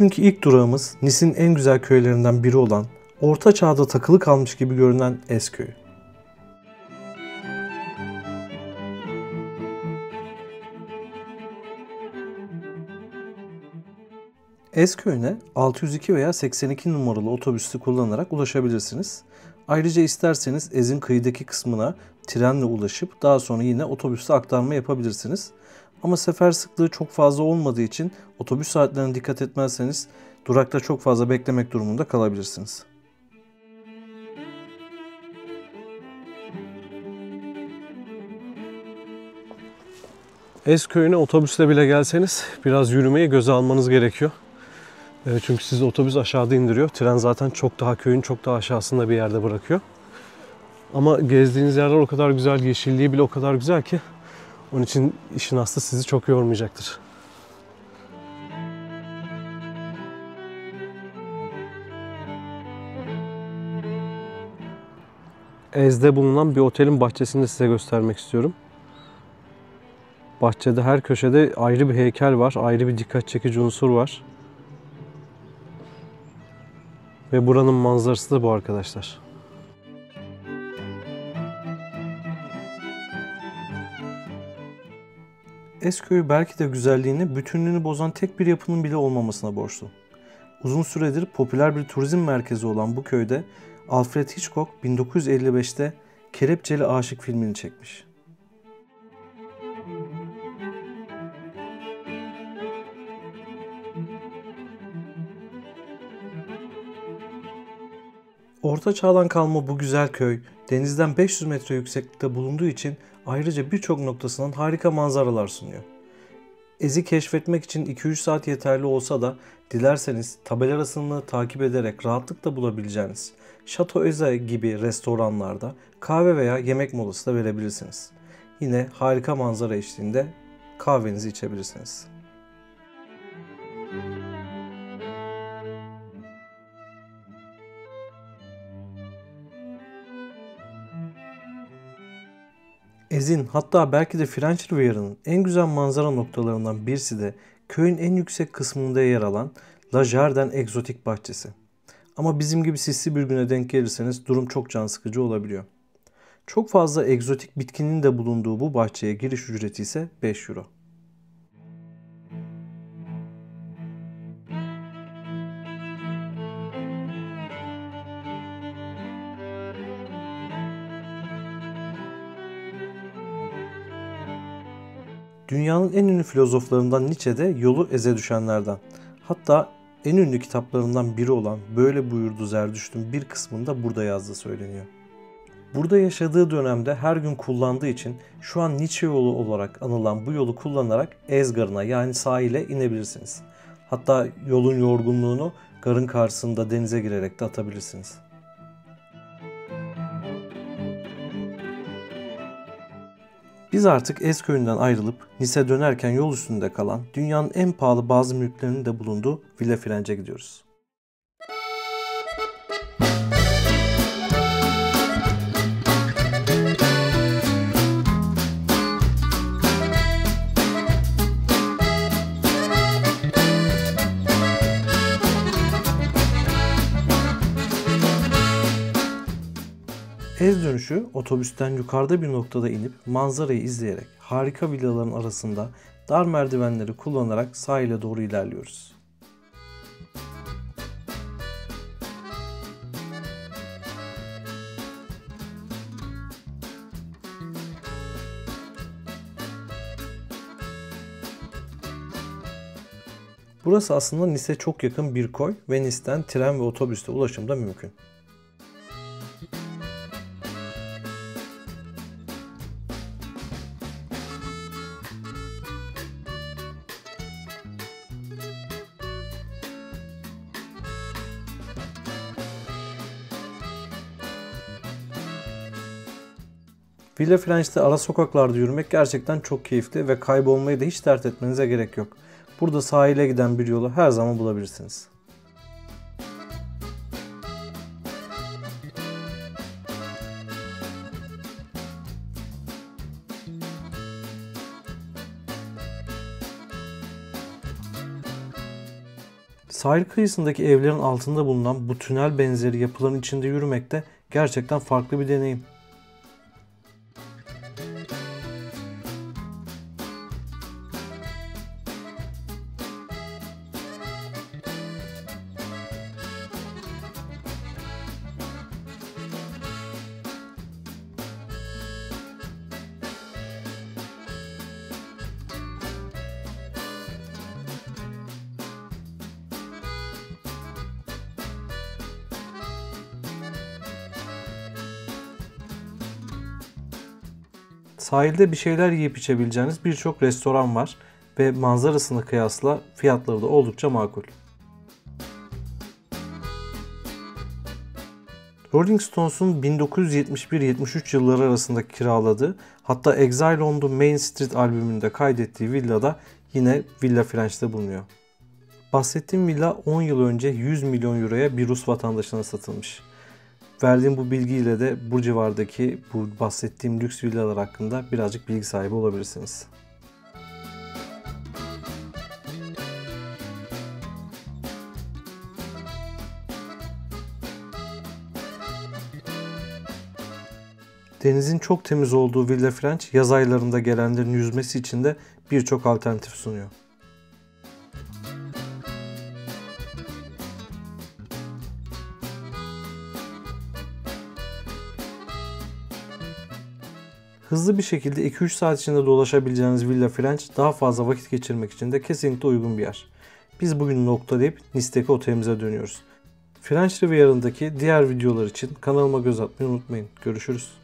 Bugünkü ilk durağımız Nice'in en güzel köylerinden biri olan, Orta Çağ'da takılı kalmış gibi görünen Ez Köyü. Ez Köyü'ne 602 veya 82 numaralı otobüsü kullanarak ulaşabilirsiniz. Ayrıca isterseniz Ez'in kıyıdaki kısmına trenle ulaşıp daha sonra yine otobüsle aktarma yapabilirsiniz. Ama sefer sıklığı çok fazla olmadığı için otobüs saatlerine dikkat etmezseniz durakta çok fazla beklemek durumunda kalabilirsiniz. Ez Köyü'ne otobüsle bile gelseniz biraz yürümeyi göze almanız gerekiyor. Çünkü sizi otobüs aşağıda indiriyor. Tren zaten çok daha köyün çok daha aşağısında bir yerde bırakıyor. Ama gezdiğiniz yerler o kadar güzel, yeşilliği bile o kadar güzel ki onun için işin aslı sizi çok yormayacaktır. Ez'de bulunan bir otelin bahçesini de size göstermek istiyorum. Bahçede her köşede ayrı bir heykel var, ayrı bir dikkat çekici unsur var. Ve buranın manzarası da bu arkadaşlar. Ez Köyü belki de güzelliğini, bütünlüğünü bozan tek bir yapının bile olmamasına borçlu. Uzun süredir popüler bir turizm merkezi olan bu köyde Alfred Hitchcock 1955'te Kelepçeli Aşık filmini çekmiş. Orta Çağ'dan kalma bu güzel köy, denizden 500 metre yükseklikte bulunduğu için ayrıca birçok noktasından harika manzaralar sunuyor. Ez'i keşfetmek için 2-3 saat yeterli olsa da dilerseniz tabelasını takip ederek rahatlıkla bulabileceğiniz Chateau Eze gibi restoranlarda kahve veya yemek molası da verebilirsiniz. Yine harika manzara eşliğinde kahvenizi içebilirsiniz. Ez'in, hatta belki de French Riviera'nın en güzel manzara noktalarından birisi de köyün en yüksek kısmında yer alan La Jardin Egzotik Bahçesi. Ama bizim gibi sisli bir güne denk gelirseniz durum çok can sıkıcı olabiliyor. Çok fazla egzotik bitkinin de bulunduğu bu bahçeye giriş ücreti ise 5 euro. Dünyanın en ünlü filozoflarından Nietzsche de yolu Ez'e düşenlerden. Hatta en ünlü kitaplarından biri olan Böyle Buyurdu Zerdüşt'ün bir kısmında burada yazdığı söyleniyor. Burada yaşadığı dönemde her gün kullandığı için şu an Nietzsche yolu olarak anılan bu yolu kullanarak Ez Garı'na yani sahile inebilirsiniz. Hatta yolun yorgunluğunu garın karşısında denize girerek de atabilirsiniz. Biz artık Ez Köyü'nden ayrılıp Nice'e dönerken yol üstünde kalan dünyanın en pahalı bazı mülklerinin de bulunduğu Villa Firence'e gidiyoruz. Ez dönüşü otobüsten yukarıda bir noktada inip manzarayı izleyerek harika villaların arasında dar merdivenleri kullanarak sahile doğru ilerliyoruz. Burası aslında Nice'e çok yakın bir koy ve Nice'ten tren ve otobüsle ulaşım da mümkün. Villa Firenze'de ara sokaklarda yürümek gerçekten çok keyifli ve kaybolmayı da hiç dert etmenize gerek yok. Burada sahile giden bir yolu her zaman bulabilirsiniz. Sahil kıyısındaki evlerin altında bulunan bu tünel benzeri yapıların içinde yürümek de gerçekten farklı bir deneyim. Sahilde bir şeyler yiyip içebileceğiniz birçok restoran var ve manzarasına kıyasla fiyatları da oldukça makul. Rolling Stones'un 1971-73 yılları arasında kiraladığı, hatta Exile on the Main Street albümünde kaydettiği villada yine Villa French'te bulunuyor. Bahsettiğim villa 10 yıl önce 100 milyon euroya bir Rus vatandaşına satılmış. Verdiğim bu bilgiyle de bu civardaki bu bahsettiğim lüks villalar hakkında birazcık bilgi sahibi olabilirsiniz. Denizin çok temiz olduğu Villa French, yaz aylarında gelenlerin yüzmesi için de birçok alternatif sunuyor. Hızlı bir şekilde 2-3 saat içinde dolaşabileceğiniz Villa French daha fazla vakit geçirmek için de kesinlikle uygun bir yer. Biz bugün noktalayıp Nice'deki otelimize dönüyoruz. French Riviera'daki diğer videolar için kanalıma göz atmayı unutmayın. Görüşürüz.